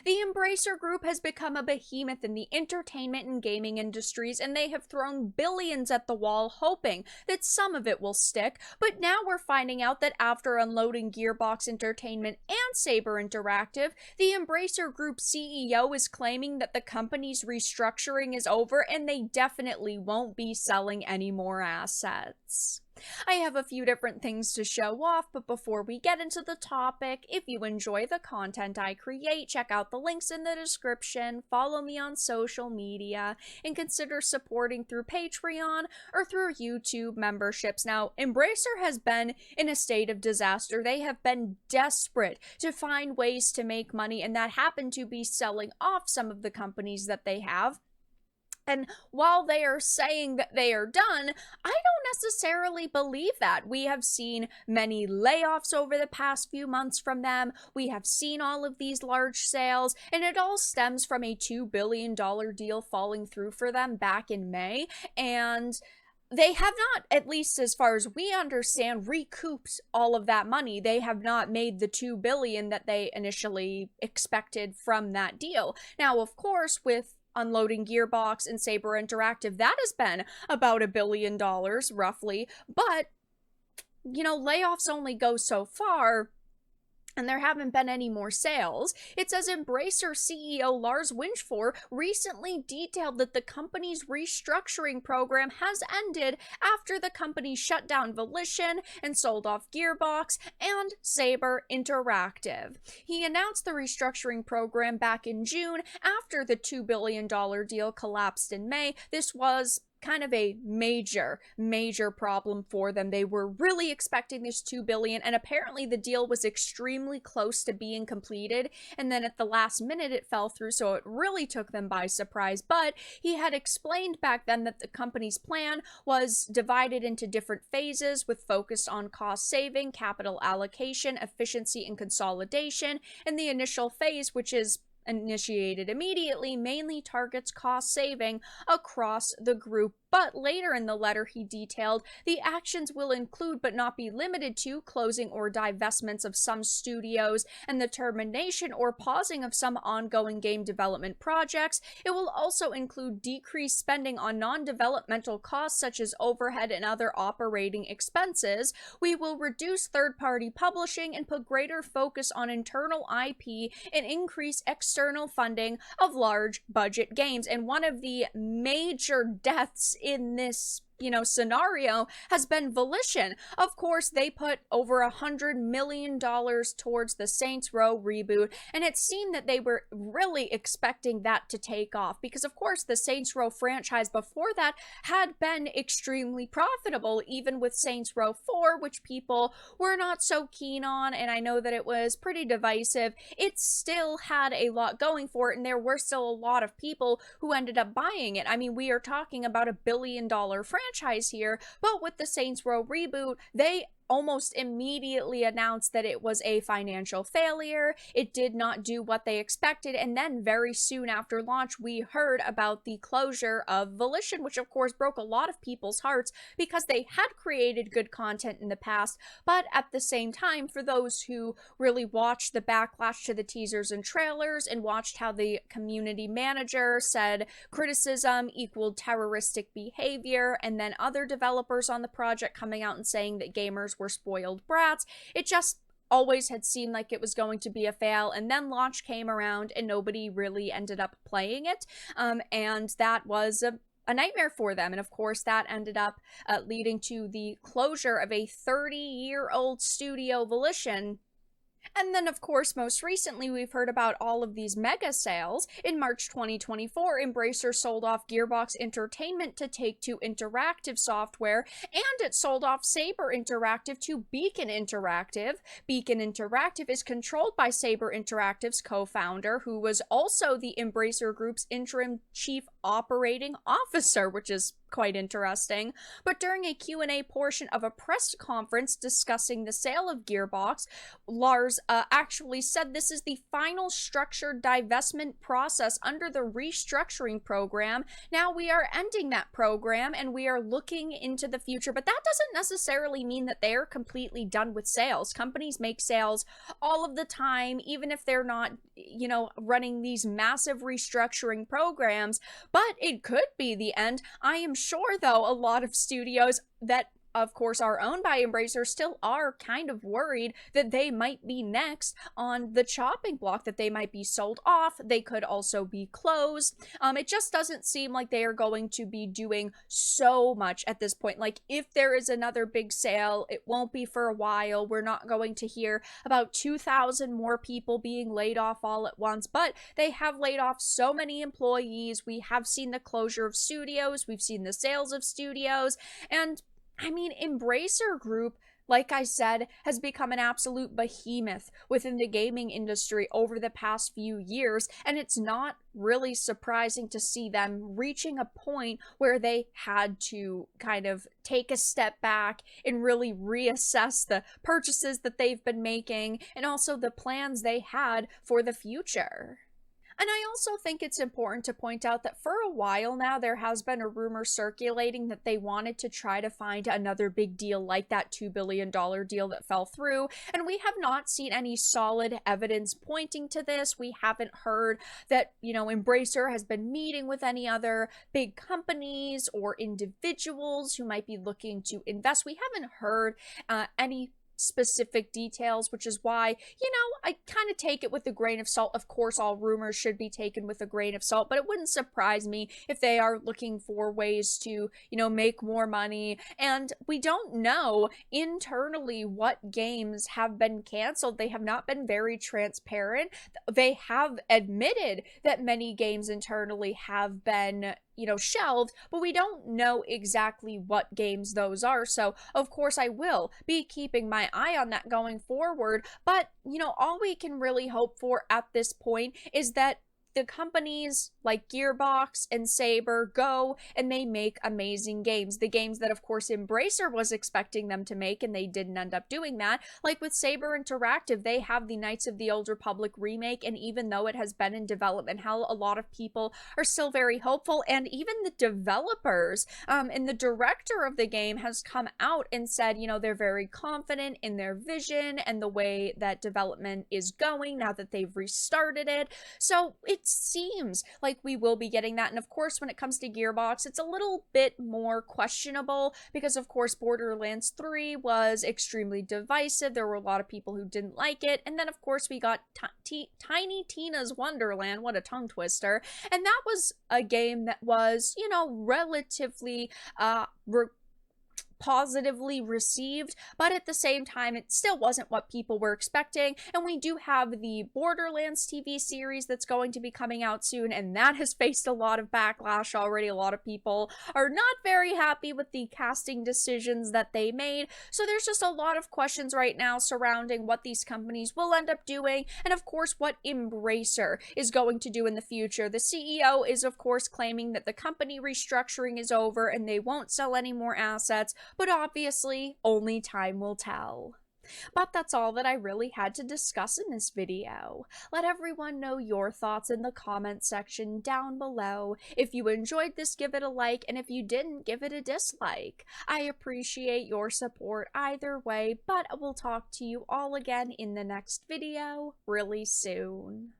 The Embracer Group has become a behemoth in the entertainment and gaming industries, and they have thrown billions at the wall, hoping that some of it will stick. But now we're finding out that after unloading Gearbox Entertainment and Saber Interactive, the Embracer Group CEO is claiming that the company's restructuring is over and they definitely won't be selling any more assets. I have a few different things to show off, but before we get into the topic, if you enjoy the content I create, check out the links in the description, follow me on social media, and consider supporting through Patreon or through YouTube memberships. Now, Embracer has been in a state of disaster. They have been desperate to find ways to make money, and that happened to be selling off some of the companies that they have. And while they are saying that they are done, I don't necessarily believe that. We have seen many layoffs over the past few months from them. We have seen all of these large sales, and it all stems from a $2 billion deal falling through for them back in May. And they have not, at least as far as we understand, recouped all of that money. They have not made the $2 billion that they initially expected from that deal. Now, of course, with unloading Gearbox and Saber Interactive, that has been about $1 billion roughly, but layoffs only go so far, and there haven't been any more sales. It says Embracer CEO Lars Winchfor recently detailed that the company's restructuring program has ended after the company shut down Volition and sold off Gearbox and Saber Interactive. He announced the restructuring program back in June after the $2 billion deal collapsed in May. This was kind of a major problem for them. They were really expecting this $2 billion, and apparently the deal was extremely close to being completed, and then at the last minute it fell through, so it really took them by surprise. But he had explained back then that the company's plan was divided into different phases with focus on cost saving, capital allocation, efficiency, and consolidation. And the initial phase, which is initiated immediately, mainly targets cost saving across the group. But later in the letter, he detailed the actions will include, but not be limited to, closing or divestments of some studios and the termination or pausing of some ongoing game development projects. It will also include decreased spending on non-developmental costs such as overhead and other operating expenses. We will reduce third-party publishing and put greater focus on internal IP and increase external funding of large budget games. And one of the major deaths in this scenario has been Volition. Of course, they put over $100 million towards the Saints Row reboot, and it seemed that they were really expecting that to take off because, of course, the Saints Row franchise before that had been extremely profitable, even with Saints Row 4, which people were not so keen on, and I know that it was pretty divisive. It still had a lot going for it, and there were still a lot of people who ended up buying it. I mean, we are talking about $1 billion franchise here, but with the Saints Row reboot, they almost immediately announced that it was a financial failure. It did not do what they expected, and then very soon after launch, we heard about the closure of Volition, which of course broke a lot of people's hearts because they had created good content in the past, but at the same time, for those who really watched the backlash to the teasers and trailers and watched how the community manager said criticism equaled terroristic behavior, and then other developers on the project coming out and saying that gamers were spoiled brats, it just always had seemed like it was going to be a fail. And then launch came around and nobody really ended up playing it, and that was a nightmare for them. And of course that ended up leading to the closure of a 30-year-old studio, Volition. And then, of course, most recently, we've heard about all of these mega sales. In March 2024, Embracer sold off Gearbox Entertainment to Take-Two Interactive Software, and it sold off Saber Interactive to Beacon Interactive. Beacon Interactive is controlled by Saber Interactive's co-founder, who was also the Embracer Group's interim chief operating officer, which is quite interesting. But during a Q&A portion of a press conference discussing the sale of Gearbox, Lars actually said this is the final structured divestment process under the restructuring program. Now we are ending that program and we are looking into the future, but that doesn't necessarily mean that they're completely done with sales. Companies make sales all of the time, even if they're not, running these massive restructuring programs, but it could be the end. I am sure, though, a lot of studios that of course are owned by Embracer still are kind of worried that they might be next on the chopping block, that they might be sold off. They could also be closed. It just doesn't seem like they are going to be doing so much at this point. Like, if there is another big sale, it won't be for a while. We're not going to hear about 2,000 more people being laid off all at once, but they have laid off so many employees. We have seen the closure of studios. We've seen the sales of studios. And I mean, Embracer Group, like I said, has become an absolute behemoth within the gaming industry over the past few years, and it's not really surprising to see them reaching a point where they had to kind of take a step back and really reassess the purchases that they've been making and also the plans they had for the future. And I also think it's important to point out that for a while now, there has been a rumor circulating that they wanted to try to find another big deal like that $2 billion deal that fell through. And we have not seen any solid evidence pointing to this. We haven't heard that, Embracer has been meeting with any other big companies or individuals who might be looking to invest. We haven't heard any specific details, which is why, I kind of take it with a grain of salt. Of course, all rumors should be taken with a grain of salt, but it wouldn't surprise me if they are looking for ways to, make more money. And we don't know internally what games have been canceled. They have not been very transparent. They have admitted that many games internally have been shelved, but we don't know exactly what games those are. So, of course, I will be keeping my eye on that going forward. But, all we can really hope for at this point is that the companies like Gearbox and Saber go and they make amazing games. The games that, of course, Embracer was expecting them to make, and they didn't end up doing that. Like with Saber Interactive, they have the Knights of the Old Republic remake, and even though it has been in development hell, a lot of people are still very hopeful, and even the developers and the director of the game has come out and said, they're very confident in their vision and the way that development is going now that they've restarted it. So it seems like we will be getting that. And of course, when it comes to Gearbox, it's a little bit more questionable because, of course, Borderlands 3 was extremely divisive. There were a lot of people who didn't like it. And then, of course, we got Tiny Tina's Wonderland. What a tongue twister. And that was a game that was, relatively positively received, but at the same time, it still wasn't what people were expecting. And we do have the Borderlands TV series that's going to be coming out soon, and that has faced a lot of backlash already. A lot of people are not very happy with the casting decisions that they made. So there's just a lot of questions right now surrounding what these companies will end up doing, and of course, what Embracer is going to do in the future. The CEO is, of course, claiming that the company restructuring is over and they won't sell any more assets, but obviously, only time will tell. But that's all that I really had to discuss in this video. Let everyone know your thoughts in the comment section down below. If you enjoyed this, give it a like, and if you didn't, give it a dislike. I appreciate your support either way, but we'll talk to you all again in the next video really soon.